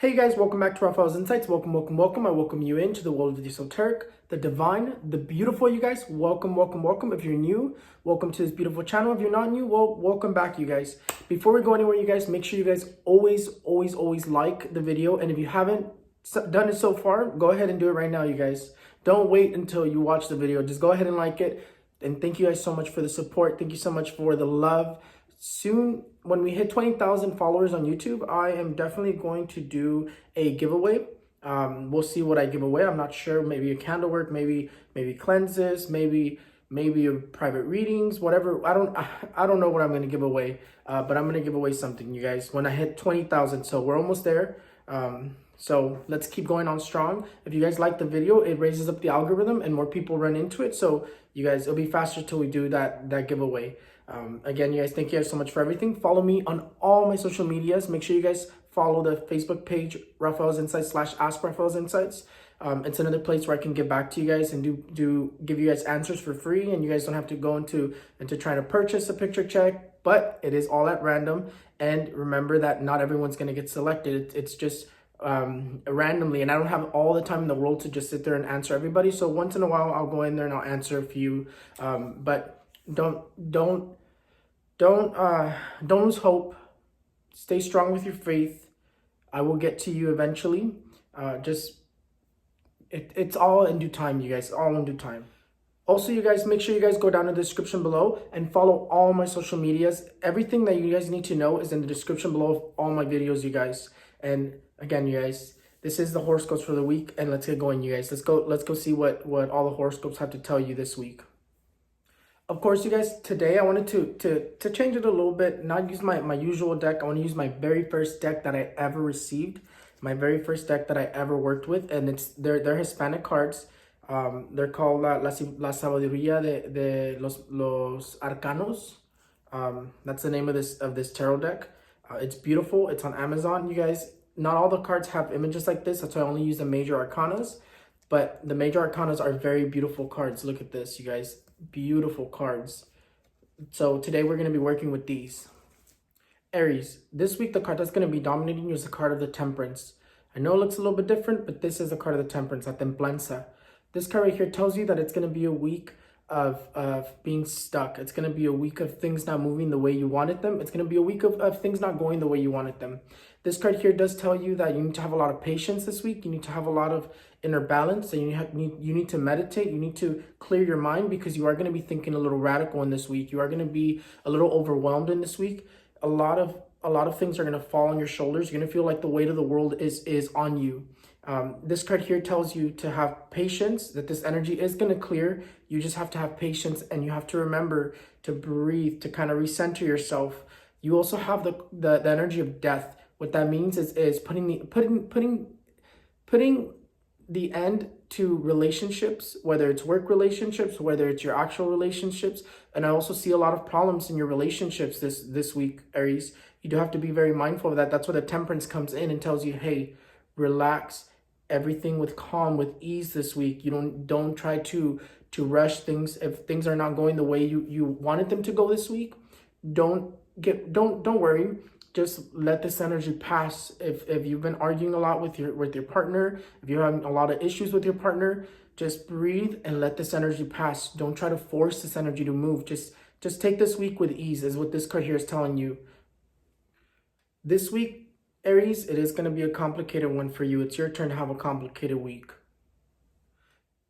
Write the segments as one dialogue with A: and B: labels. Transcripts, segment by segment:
A: Hey guys, welcome back to Raphaelsinsights. Welcome. I welcome you into the world of the esoteric, the divine, the beautiful, you guys. Welcome. If you're new, welcome to this beautiful channel. If you're not new, well, welcome back, you guys. Before we go anywhere, you guys, make sure you guys always like the video. And if you haven't done it so far, go ahead and do it right now, you guys. Don't wait until you watch the video. Just go ahead and like it. And thank you guys so much for the support. Thank you so much for the love. Soon, when we hit 20,000 followers on YouTube, I am definitely going to do a giveaway. We'll see what I give away. I'm not sure. Maybe a candle work, maybe cleanses, maybe private readings, whatever. I don't know what I'm going to give away, but I'm going to give away something, you guys, when I hit 20,000. So we're almost there. So let's keep going on strong. If you guys like the video, it raises up the algorithm and more people run into it. So you guys, it'll be faster till we do that giveaway. Again, you guys, thank you guys so much for everything. Follow me on all my social medias. Make sure you guys follow the Facebook page, Raphaelsinsights / Ask Raphaelsinsights. It's another place where I can get back to you guys and give you guys answers for free, and you guys don't have to go into trying to purchase a picture check, but it is all at random. And remember that not everyone's going to get selected. It's just randomly, and I don't have all the time in the world to just sit there and answer everybody. So once in a while, I'll go in there and I'll answer a few, but don't lose hope. Stay strong with your faith. I will get to you eventually. It's all in due time, you guys. All in due time. Also, you guys, make sure you guys go down in the description below and follow all my social medias. Everything that you guys need to know is in the description below of all my videos, you guys. And again, you guys, this is the horoscopes for the week, and let's get going, you guys. Let's go see what all the horoscopes have to tell you this week. Of course, you guys, today I wanted to change it a little bit, not use my usual deck. I want to use my very first deck that I ever received, my very first deck that I ever worked with, and they're Hispanic cards. They're called La Sabiduría de los Arcanos. That's the name of this tarot deck. It's beautiful. It's on Amazon, you guys. Not all the cards have images like this. That's why I only use the major arcanas. But the major arcanas are very beautiful cards. Look at this, you guys. Beautiful cards. So today we're going to be working with these. Aries, this week the card that's going to be dominating you is the card of the Temperance. I know it looks a little bit different, but this is the card of the Temperance, La Templanza. This card right here tells you that it's going to be a week of being stuck. It's going to be a week of things not moving the way you wanted them. It's going to be a week of things not going the way you wanted them. This card here does tell you that you need to have a lot of patience this week. You need to have a lot of inner balance, and you need to meditate. You need to clear your mind, because you are going to be thinking a little radical in this week. You are going to be a little overwhelmed in this week. A lot of things are going to fall on your shoulders. You're going to feel like the weight of the world is on you. This card here tells you to have patience, that this energy is going to clear. You just have to have patience, and you have to remember to breathe, to kind of recenter yourself. You also have the energy of death. What that means is putting the end to relationships, whether it's work relationships, whether it's your actual relationships. And I also see a lot of problems in your relationships this week, Aries. You do have to be very mindful of that. That's where the Temperance comes in and tells you, hey, relax, everything with calm, with ease this week. You don't try to rush things. If things are not going the way you wanted them to go this week, don't worry. Just let this energy pass. If you've been arguing a lot with your partner, if you're having a lot of issues with your partner, just breathe and let this energy pass. Don't try to force this energy to move. Just take this week with ease, is what this card here is telling you. This week, Aries, it is going to be a complicated one for you. It's your turn to have a complicated week.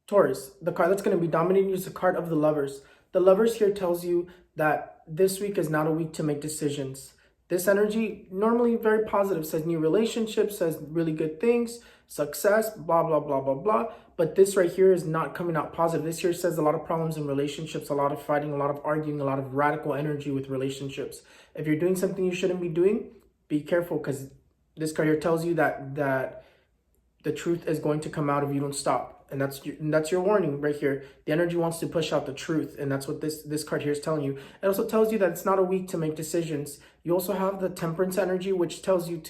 A: Taurus, the card that's going to be dominating you is the card of the Lovers. The Lovers here tells you that this week is not a week to make decisions. This energy, normally very positive, says new relationships, says really good things, success, blah, blah, blah, blah, blah. But this right here is not coming out positive. This here says a lot of problems in relationships, a lot of fighting, a lot of arguing, a lot of radical energy with relationships. If you're doing something you shouldn't be doing, be careful, because this card here tells you that the truth is going to come out if you don't stop. And that's your warning right here. The energy wants to push out the truth, and that's what this card here is telling you. It also tells you that it's not a week to make decisions. You also have the Temperance energy, which tells you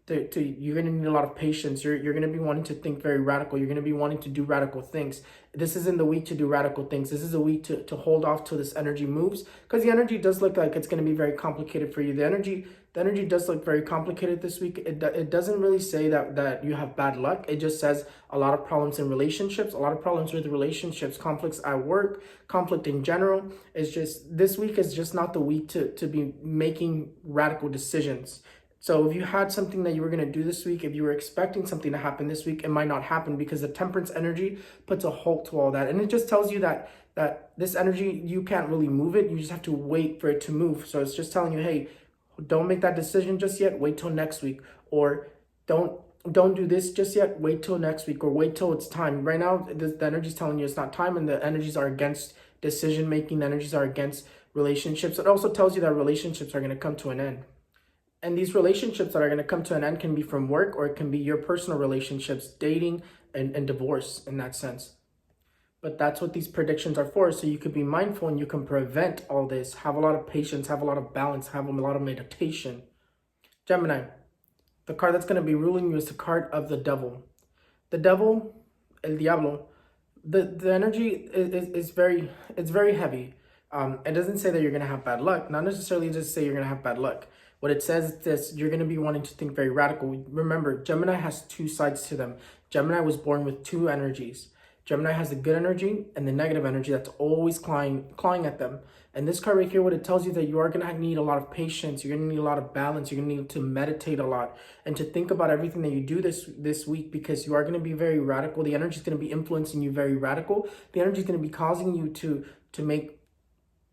A: you're going to need a lot of patience. You're going to be wanting to think very radical. You're going to be wanting to do radical things. This isn't the week to do radical things. This is a week to hold off till this energy moves, because the energy does look like it's going to be very complicated for you. The energy the energy does look very complicated this week. It doesn't really say that you have bad luck. It just says a lot of problems in relationships, a lot of problems with relationships, conflicts at work, conflict in general. It's just, this week is just not the week to be making radical decisions. So if you had something that you were going to do this week, if you were expecting something to happen this week, it might not happen because the temperance energy puts a halt to all that. And it just tells you that this energy, you can't really move it. You just have to wait for it to move. So it's just telling you, hey, don't make that decision just yet. Wait till next week. Or don't do this just yet. Wait till next week, or wait till it's time. Right now, the energy is telling you it's not time, and the energies are against decision making. The energies are against relationships. It also tells you that relationships are going to come to an end. And these relationships that are going to come to an end can be from work, or it can be your personal relationships, dating and divorce in that sense. But that's what these predictions are for. So you could be mindful and you can prevent all this. Have a lot of patience, have a lot of balance, have a lot of meditation. Gemini, the card that's going to be ruling you is the card of the devil. The devil, el diablo, the energy is very heavy. It doesn't say that you're going to have bad luck. Not necessarily just say you're going to have bad luck. What it says is this: you're going to be wanting to think very radical. Remember, Gemini has two sides to them. Gemini was born with two energies. Gemini has the good energy and the negative energy that's always clawing at them. And this card right here, what it tells you, that you are going to need a lot of patience. You're going to need a lot of balance. You're going to need to meditate a lot and to think about everything that you do this week, because you are going to be very radical. The energy is going to be influencing you very radical. The energy is going to be causing you to make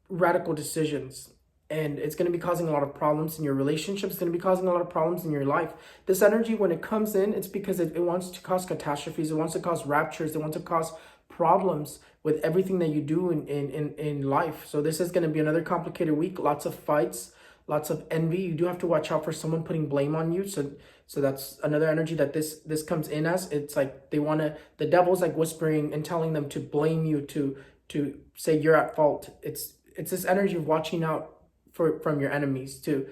A: radical decisions. And it's going to be causing a lot of problems in your relationships. It's going to be causing a lot of problems in your life. This energy, when it comes in, it's because it wants to cause catastrophes. It wants to cause raptures. It wants to cause problems with everything that you do in life. So this is going to be another complicated week. Lots of fights, lots of envy. You do have to watch out for someone putting blame on you. So that's another energy that this comes in as. It's like the devil's like whispering and telling them to blame you, to say you're at fault. It's this energy of watching out from your enemies too.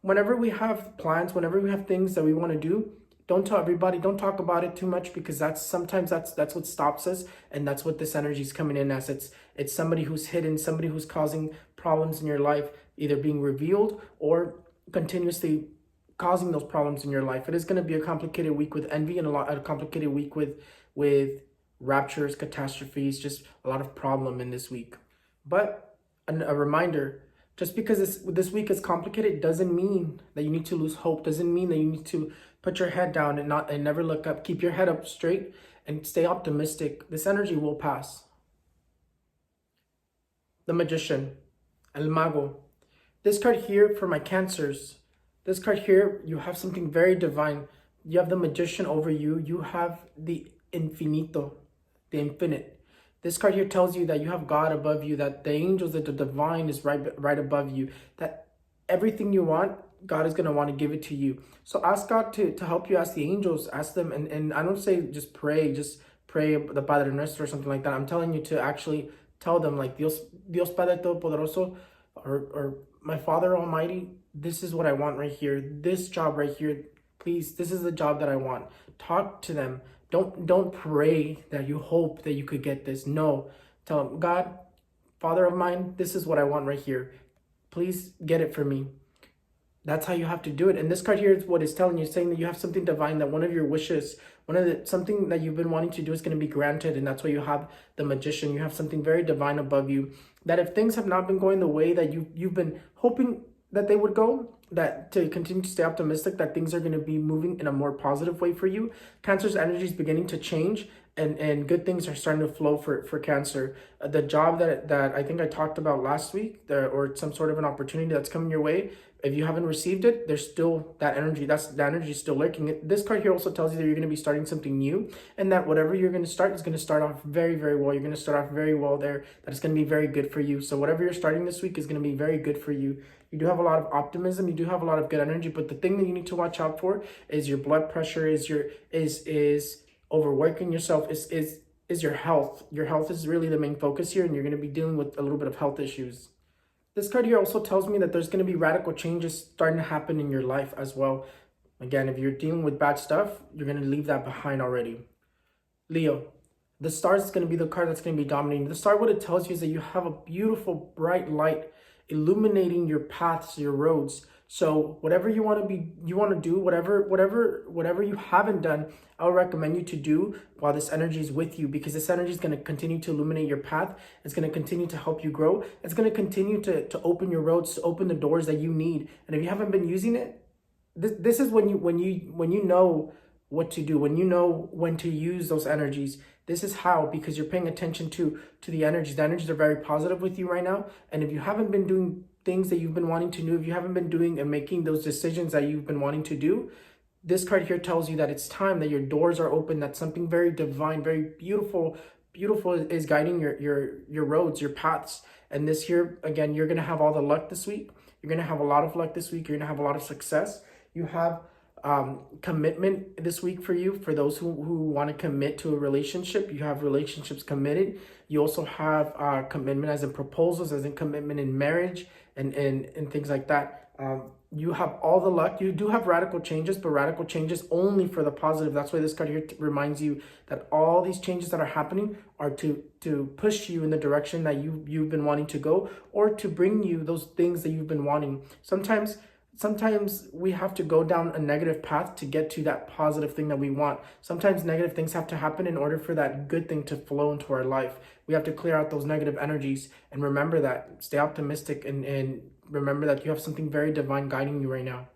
A: Whenever we have plans, whenever we have things that we want to do, don't tell everybody, don't talk about it too much, because that's what stops us. And that's what this energy is coming in as. It's somebody who's hidden, somebody who's causing problems in your life, either being revealed or continuously causing those problems in your life. It is going to be a complicated week with envy, and a complicated week with raptures, catastrophes, just a lot of problem in this week. But a reminder, just because this week is complicated doesn't mean that you need to lose hope. Doesn't mean that you need to put your head down and never look up. Keep your head up straight and stay optimistic. This energy will pass. The Magician, El Mago. This card here for my Cancers. This card here, you have something very divine. You have the Magician over you. You have the Infinito, the infinite. This card here tells you that you have God above you, that the angels, that the divine is right above you, that everything you want, God is going to want to give it to you. So ask God to help you. Ask the angels, ask them. And I don't say just pray the Padre Nuestro or something like that. I'm telling you to actually tell them, like, Dios Padre Todopoderoso, or my Father Almighty, this is what I want right here. This job right here, please, this is the job that I want. Talk to them. Don't pray that you hope that you could get this. No, tell them, God, Father of mine, this is what I want right here. Please get it for me. That's how you have to do it. And this card here is what it's telling you, saying that you have something divine, that one of your wishes, something that you've been wanting to do is going to be granted. And that's why you have the Magician. You have something very divine above you, that if things have not been going the way that you've been hoping that they would go, that to continue to stay optimistic, that things are going to be moving in a more positive way for you. Cancer's energy is beginning to change, and good things are starting to flow for Cancer. The job that I think I talked about last week, or some sort of an opportunity that's coming your way, if you haven't received it, there's still that energy. The energy is still lurking. This card here also tells you that you're going to be starting something new, and that whatever you're going to start is going to start off very, very well. You're going to start off very well there. That is going to be very good for you. So whatever you're starting this week is going to be very good for you. You do have a lot of optimism. You do have a lot of good energy, but the thing that you need to watch out for is your blood pressure, is overworking yourself, is your health. Your health is really the main focus here, and you're going to be dealing with a little bit of health issues. This card here also tells me that there's going to be radical changes starting to happen in your life as well. Again, if you're dealing with bad stuff, you're going to leave that behind already. Leo, the star is going to be the card that's going to be dominating. The star, what it tells you is that you have a beautiful, bright light illuminating your paths, your roads. So whatever you want to do, whatever you haven't done, I would recommend you to do while this energy is with you, because this energy is going to continue to illuminate your path. It's going to continue to help you grow. It's going to continue to open your roads, to open the doors that you need. And if you haven't been using it, this is when you know what to do, when you know when to use those energies. This is how, because you're paying attention to the energies. The energies are very positive with you right now. And if you haven't been doing things that you've been wanting to do, if you haven't been doing and making those decisions that you've been wanting to do, this card here tells you that it's time, that your doors are open, that something very divine, very beautiful is guiding your roads, your paths. And this here, again, you're going to have all the luck this week. You're going to have a lot of luck this week. You're going to have a lot of success. You have commitment this week for you. For those who want to commit to a relationship, you have relationships committed. You also have commitment as in proposals, as in commitment in marriage, and things like that. You have all the luck. You do have radical changes, but radical changes only for the positive. That's why this card here reminds you that all these changes that are happening are to push you in the direction that you've been wanting to go, or to bring you those things that you've been wanting. Sometimes we have to go down a negative path to get to that positive thing that we want. Sometimes negative things have to happen in order for that good thing to flow into our life. We have to clear out those negative energies, and remember that. Stay optimistic, and remember that you have something very divine guiding you right now.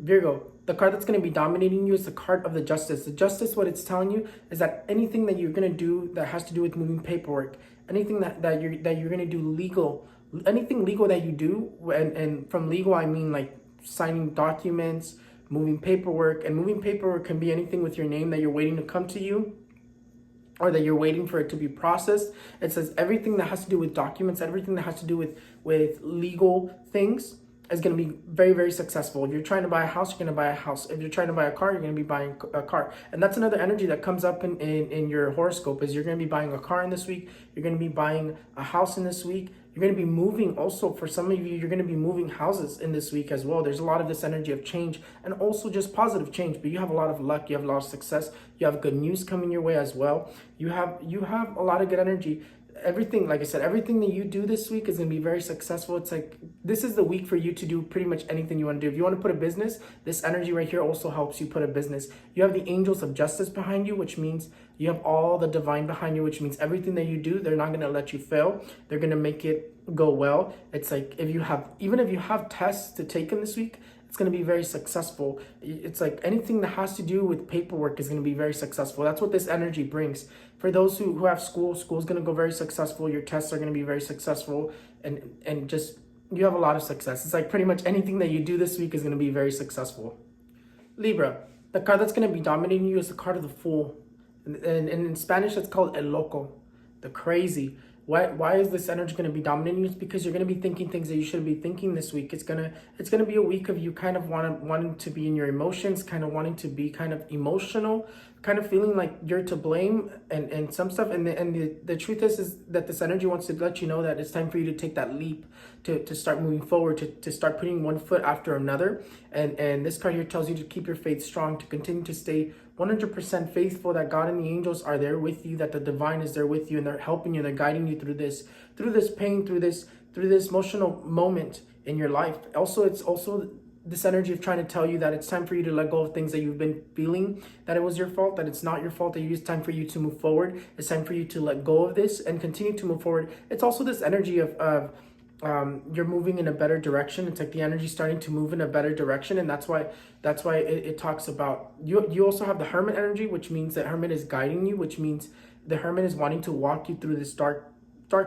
A: Virgo, the card that's going to be dominating you is the card of the Justice. The Justice, what it's telling you is that anything that you're going to do that has to do with moving paperwork, anything that you're going to do legal, anything legal that you do, and from legal I mean like signing documents, moving paperwork. And moving paperwork can be anything with your name that you're waiting to come to you, or that you're waiting for it to be processed. It says everything that has to do with documents, everything that has to do with legal things is going to be very, very successful. If you're trying to buy a house, you're going to buy a house. If you're trying to buy a car, you're going to be buying a car. And that's another energy that comes up in your horoscope, is you're going to be buying a car in this week. You're going to be buying a house in this week. You're going to be moving also. For some of you, you're going to be moving houses in this week as well. There's a lot of this energy of change, and also just positive change. But you have a lot of luck. You have a lot of success. You have good news coming your way as well. You have a lot of good energy. Everything, like I said, everything that you do this week is going to be very successful. It's like, this is the week for you to do pretty much anything you want to do. If you want to put a business, this energy right here also helps you put a business. You have the angels of justice behind you, which means you have all the divine behind you, which means everything that you do, they're not going to let you fail. They're going to make it go well. It's like, even if you have tests to take in this week, it's going to be very successful. It's like anything that has to do with paperwork is going to be very successful. That's what this energy brings. For those who have school's going to go very successful. Your tests are going to be very successful, and just, you have a lot of success. It's like pretty much anything that you do this week is going to be very successful. Libra, the card that's going to be dominating you is the card of the Fool. And in Spanish, it's called El Loco, the crazy. Why is this energy going to be dominating you? It's because you're going to be thinking things that you shouldn't be thinking this week. It's gonna be a week of you kind of wanting to be in your emotions, kind of wanting to be kind of emotional, kind of feeling like you're to blame and some stuff. And the truth is that this energy wants to let you know that it's time for you to take that leap, to start moving forward, to start putting one foot after another. And this card here tells you to keep your faith strong, to continue to stay 100% faithful, that God and the angels are there with you, that the divine is there with you, and they're helping you, they're guiding you through this pain, through this emotional moment in your life. Also, it's also this energy of trying to tell you that it's time for you to let go of things that you've been feeling that it was your fault, that it's not your fault, that it's time for you to move forward. It's time for you to let go of this and continue to move forward. It's also this energy of you're moving in a better direction. It's like the energy starting to move in a better direction, and that's why it talks about you also have the Hermit energy, which means that Hermit is guiding you, which means the Hermit is wanting to walk you through this dark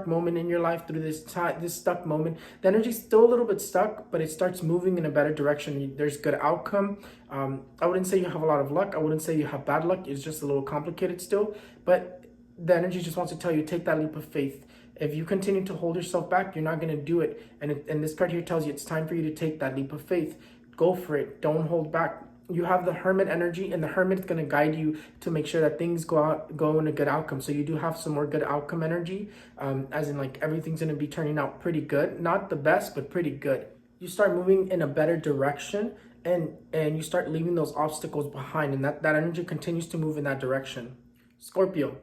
A: moment in your life, through this stuck moment. The energy's still a little bit stuck, but it starts moving in a better direction. There's good outcome. I wouldn't say you have a lot of luck. I wouldn't say you have bad luck. It's just a little complicated still, but the energy just wants to tell you, take that leap of faith. If you continue to hold yourself back, you're not going to do it. And this card here tells you it's time for you to take that leap of faith. Go for it. Don't hold back. You have the Hermit energy, and the Hermit's going to guide you to make sure that things go in a good outcome. So you do have some more good outcome energy, as in like everything's going to be turning out pretty good. Not the best, but pretty good. You start moving in a better direction, and you start leaving those obstacles behind, and that energy continues to move in that direction. Scorpio,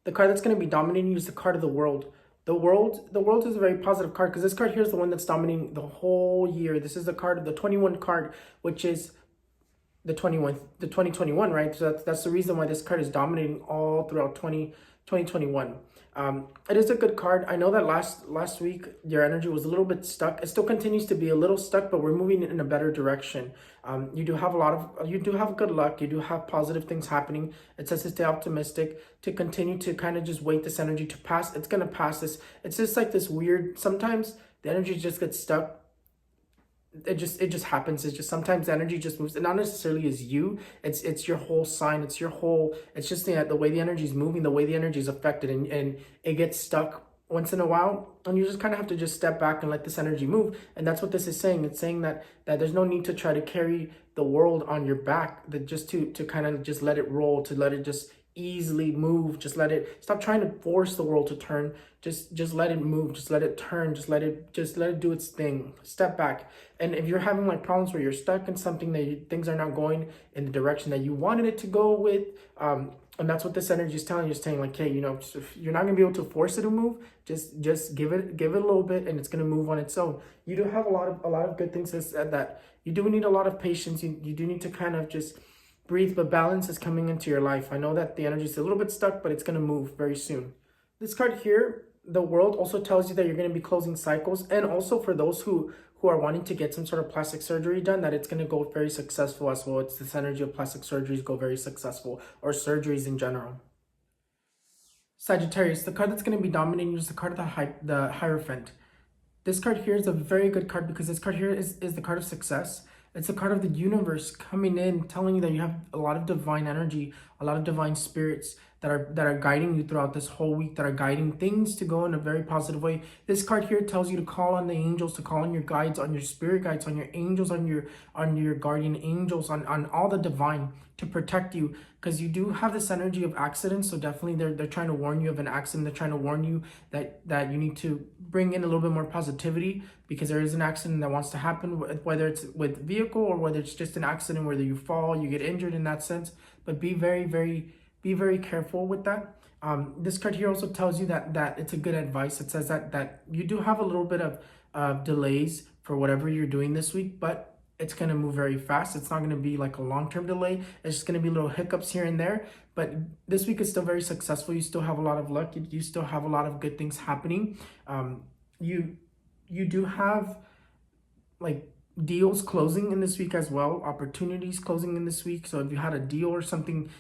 A: the card that's going to be dominating you is the card of the World. The world is a very positive card because this card here is the one that's dominating the whole year. This is the card of the 21 card, which is the 2021, right? So that's the reason why this card is dominating all throughout 2021. It is a good card. I know that last week your energy was a little bit stuck. It still continues to be a little stuck, but we're moving in a better direction. You do have good luck. You do have positive things happening. It says to stay optimistic, to continue to kind of just wait this energy to pass. It's gonna pass this. It's just like this weird. Sometimes the energy just gets stuck. It just happens. It's just sometimes the energy just moves. It not necessarily is you. It's your whole sign. It's just the way the energy is moving, the way the energy is affected, and it gets stuck once in a while, and you just kind of have to just step back and let this energy move. And that's what this is saying. It's saying that there's no need to try to carry the world on your back, that just to kind of just let it roll, to let it just easily move. Just let it, stop trying to force the world to turn. Just let it move. Just let it turn. Just let it do its thing. Step back. And if you're having like problems where you're stuck in something that things are not going in the direction that you wanted it to go with, and that's what this energy is telling you. It's saying like, hey, you're not gonna be able to force it to move. Just give it a little bit, and it's gonna move on its own. You do have a lot of good things that you do need a lot of patience. You do need to kind of just breathe, but balance is coming into your life. I know that the energy is a little bit stuck, but it's gonna move very soon. This card here, the world, also tells you that you're gonna be closing cycles, and also for those who are wanting to get some sort of plastic surgery done, that it's going to go very successful as well. It's this energy of plastic surgeries go very successful, or surgeries in general. Sagittarius, the card that's going to be dominating is the card of the Hierophant. This card here is a very good card because this card here is the card of success. It's a card of the universe coming in, telling you that you have a lot of divine energy, a lot of divine spirits that are guiding you throughout this whole week, that are guiding things to go in a very positive way. This card here tells you to call on the angels, to call on your guides, on your spirit guides, on your angels, on your guardian angels, on all the divine to protect you, because you do have this energy of accidents. So definitely they're trying to warn you of an accident. They're trying to warn you that you need to bring in a little bit more positivity, because there is an accident that wants to happen, whether it's with vehicle or whether it's just an accident, whether you fall, you get injured in that sense. But be very careful with that. This card here also tells you that it's a good advice. It says that you do have a little bit of delays for whatever you're doing this week, but it's going to move very fast. It's not going to be like a long-term delay. It's just going to be little hiccups here and there. But this week is still very successful. You still have a lot of luck. You still have a lot of good things happening. You do have like deals closing in this week as well, opportunities closing in this week. So if you had a deal or something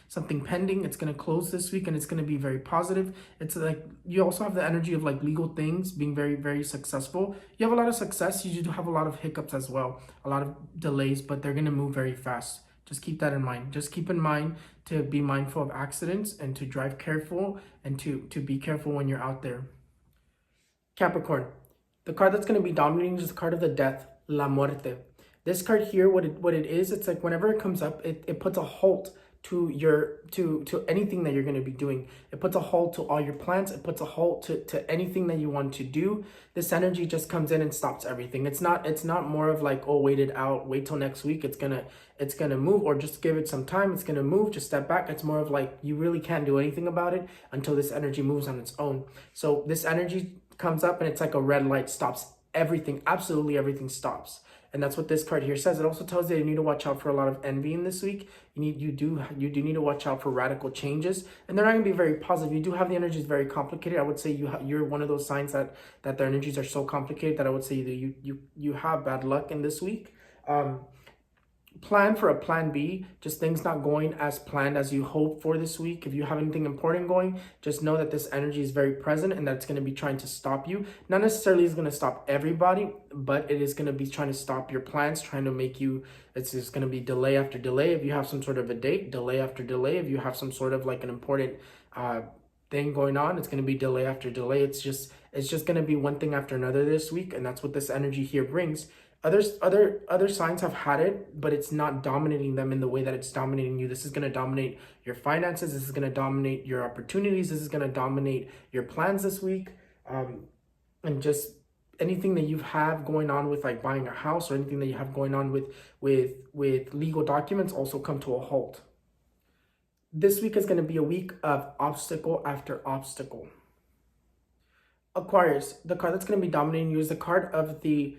A: pending, it's going to close this week, and it's going to be very positive. It's like you also have the energy of like legal things being very, very successful. You have a lot of success. You do have a lot of hiccups as well, a lot of delays, but they're going to move very fast. Just keep that in mind. Just keep in mind to be mindful of accidents, and to drive careful, and to be careful when you're out there. Capricorn, the card that's going to be dominating is the card of the death, La Muerte. This card here, what it is, it's like whenever it comes up, it puts a halt to anything that you're going to be doing. It puts a halt to all your plans. It puts a halt to anything that you want to do. This energy just comes in and stops everything. It's not more of like, oh, wait it out, wait till next week, it's gonna move, or just give it some time, it's gonna move, just step back. It's more of like, you really can't do anything about it until this energy moves on its own. So this energy comes up, and it's like a red light, stops everything. Absolutely everything stops. And that's what this card here says. It also tells you you need to watch out for a lot of envy in this week. You do need to watch out for radical changes, and they're not going to be very positive. You do have the energies very complicated. I would say you're one of those signs that their energies are so complicated that I would say that you have bad luck in this week. Plan for a plan B, just things not going as planned as you hope for this week. If you have anything important going, just know that this energy is very present, and that it's going to be trying to stop you. Not necessarily is going to stop everybody, but it is going to be trying to stop your plans, trying to make you, it's just going to be delay after delay. If you have some sort of a date, delay after delay. If you have some sort of like an important thing going on, it's going to be delay after delay. It's just going to be one thing after another this week, and that's what this energy here brings. Other signs have had it, but it's not dominating them in the way that it's dominating you. This is going to dominate your finances. This is going to dominate your opportunities. This is going to dominate your plans this week. And just anything that you have going on with like buying a house, or anything that you have going on with legal documents, also come to a halt. This week is going to be a week of obstacle after obstacle. Aquarius, the card that's going to be dominating you is the card of the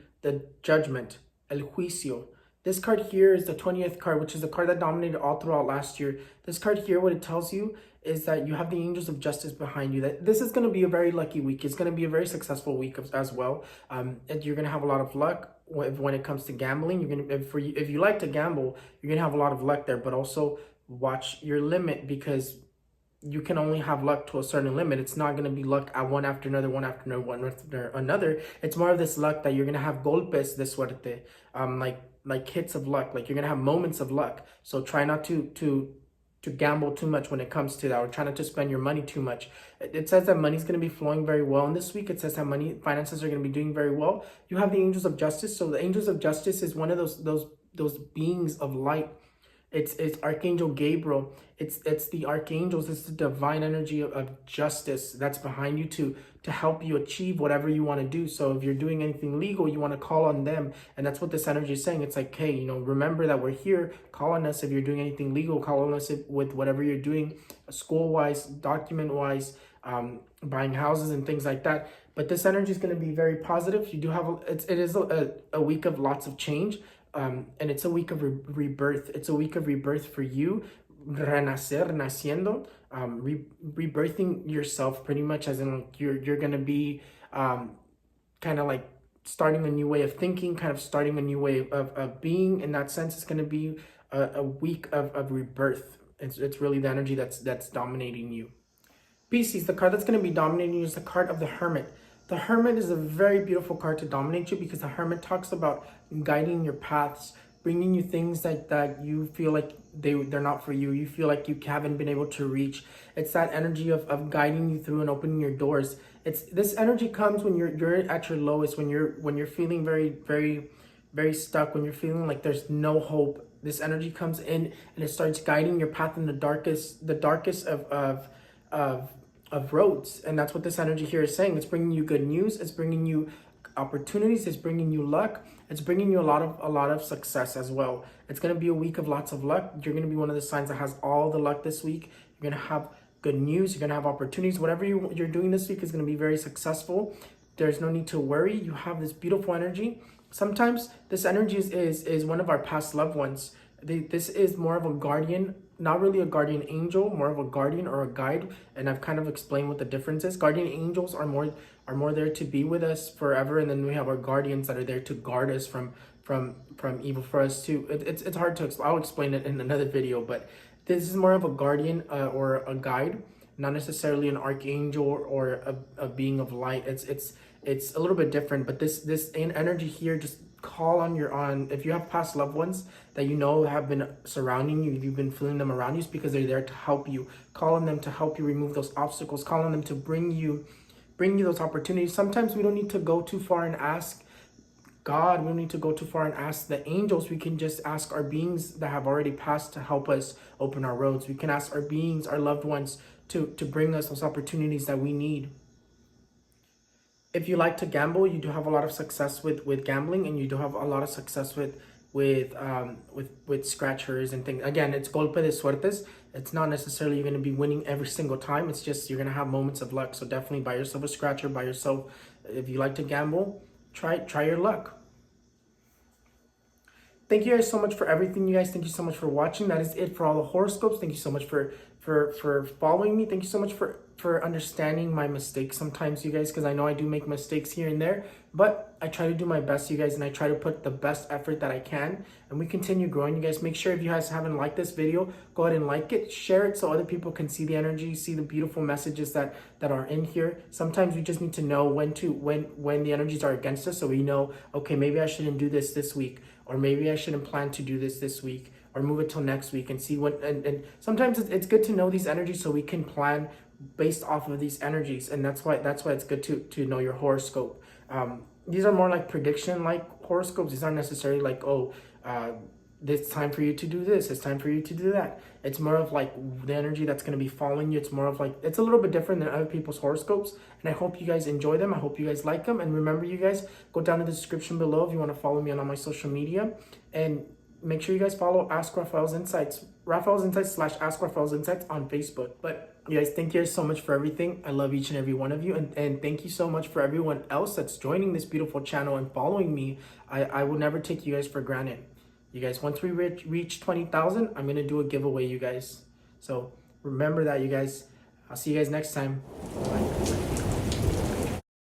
A: judgment, El Juicio. This card here is the 20th card, which is the card that dominated all throughout last year. This card here, what it tells you is that you have the angels of justice behind you. That this is going to be a very lucky week. It's going to be a very successful week as well. You're going to have a lot of luck when it comes to gambling. You're going to, if you like to gamble, you're going to have a lot of luck there. But also watch your limit, because you can only have luck to a certain limit. It's not going to be luck at one after another, one after another, one after another. It's more of this luck that you're going to have golpes de suerte, like hits of luck. Like you're going to have moments of luck. So try not to gamble too much when it comes to that, or try not to spend your money too much. It says that money's going to be flowing very well in this week. It says that finances are going to be doing very well. You have the angels of justice. So the angels of justice is one of those beings of light. It's Archangel Gabriel. It's the archangels. It's the divine energy of justice that's behind you to help you achieve whatever you want to do. So if you're doing anything legal, you want to call on them. And that's what this energy is saying. It's like, hey, remember that we're here. Call on us if you're doing anything legal. Call on us with whatever you're doing, school-wise, document-wise, buying houses and things like that. But this energy is going to be very positive. You do have it is a week of lots of change. And it's a week of rebirth. It's a week of rebirth for you. Renacer, naciendo, rebirthing yourself, pretty much, as in like you're gonna be kind of like starting a new way of thinking, kind of starting a new way of being. In that sense, it's gonna be a week of rebirth. It's really the energy that's dominating you. Pisces, the card that's going to be dominating you is the card of the Hermit. The Hermit is a very beautiful card to dominate you, because the Hermit talks about guiding your paths, bringing you things that you feel like they're not for you. You feel like you haven't been able to reach. It's that energy of guiding you through and opening your doors. This energy comes when you're at your lowest, when you're feeling very, very, very stuck, when you're feeling like there's no hope. This energy comes in and it starts guiding your path in the darkest of roads. And that's what this energy here is saying. It's bringing you good news. It's bringing you opportunities. It's bringing you luck. It's bringing you a lot of success as well. It's going to be a week of lots of luck. You're going to be one of the signs that has all the luck this week. You're going to have good news. You're going to have opportunities. Whatever you're doing this week is going to be very successful. There's no need to worry. You have this beautiful energy. Sometimes this energy is one of our past loved ones. This is more of a guardian, not really a guardian angel, more of a guardian or a guide. And I've kind of explained what the difference is. Guardian angels are more there to be with us forever, and then we have our guardians that are there to guard us from evil, for us to. It's hard to explain. I'll explain it in another video, but this is more of a guardian or a guide, not necessarily an archangel or a being of light. It's a little bit different, but this energy here, just call on if you have past loved ones that have been surrounding you, you've been feeling them around you, it's because they're there to help you. Call on them to help you remove those obstacles. Call on them to bring you those opportunities. Sometimes we don't need to go too far and ask God. We don't need to go too far and ask the angels. We can just ask our beings that have already passed to help us open our roads. We can ask our beings, our loved ones, to bring us those opportunities that we need. If you like to gamble, you do have a lot of success with gambling, and you do have a lot of success with scratchers and things. Again, it's golpe de suertes. It's not necessarily you're going to be winning every single time. It's just you're going to have moments of luck. So definitely buy yourself a scratcher. Buy yourself, if you like to gamble, try your luck. Thank you guys so much for everything, you guys. Thank you so much for watching. That is it for all the horoscopes. Thank you so much for following me. Thank you so much for understanding my mistakes sometimes, you guys, because I know I do make mistakes here and there, but I try to do my best, you guys, and I try to put the best effort that I can, and we continue growing, you guys. Make sure if you guys haven't liked this video, go ahead and like it, share it so other people can see the energy, see the beautiful messages that are in here. Sometimes we just need to know when the energies are against us, so we know, okay, maybe I shouldn't do this week, or maybe I shouldn't plan to do this week, or move it till next week, and see what. And sometimes it's good to know these energies so we can plan based off of these energies, and that's why it's good to know your horoscope. These are more like prediction like horoscopes. These aren't necessarily like, it's time for you to do this, it's time for you to do that. It's more of like the energy that's going to be following you. It's more of like, it's a little bit different than other people's horoscopes, and I hope you guys enjoy them. I hope you guys like them, and remember, you guys, go down to the description below if you want to follow me on all my social media, and make sure you guys follow Ask Raphael's Insights, Raphael's Insights / Ask Raphael's Insights on Facebook. But you guys, thank you guys so much for everything. I love each and every one of you. And thank you so much for everyone else that's joining this beautiful channel and following me. I will never take you guys for granted. You guys, once we reach 20,000, I'm going to do a giveaway, you guys. So remember that, you guys. I'll see you guys next time.